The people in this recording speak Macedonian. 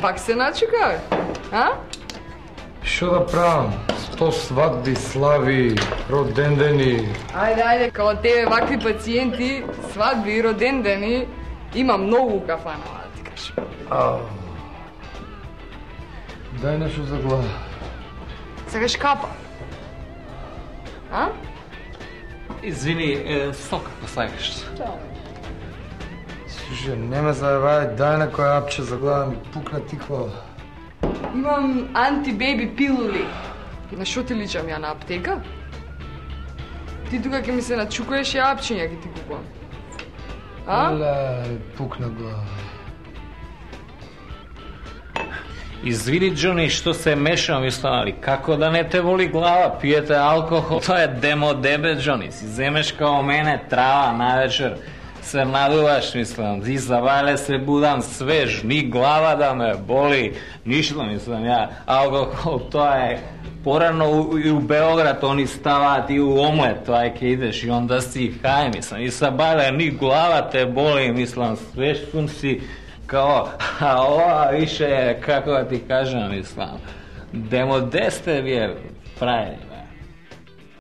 Пак се начука, а? Шо да правам? 100 свадби, слави, родендени. Ајде, као тебе вакви пациенти, свадби и родендени, има многу кафана, да ти кажам. Дај нешто за глава. Сакаш капа? А? Извини, сок ако сакаш. Слушай, не ме заебај, дај некој апче за глава, ми пукна тиква. Имам анти-беби пилули. На шо ти личам ја на аптека? Ти тука ќе ми се начукуеш ја апчиња ќе ти купувам. А? Ле, пукна глава. Извини, Джони, што се мешам, мислам, али како да не те воли глава, пиете алкохол, тоа е демо дебе, Джони, си земеш као мене трава навечер, се надуваш, мислам, и завале се будам свеж, ни глава да ме боли, ништо, мислам, ја, алкохол, тоа е порано и у Београд, они ставаат и у омлет, тоа е ке идеш и онда си хај, мислам, и сабале, ни глава те боли, мислам, свеж сум си, као, а ова више, како да ти кажам, мислам, демо десте вие прави.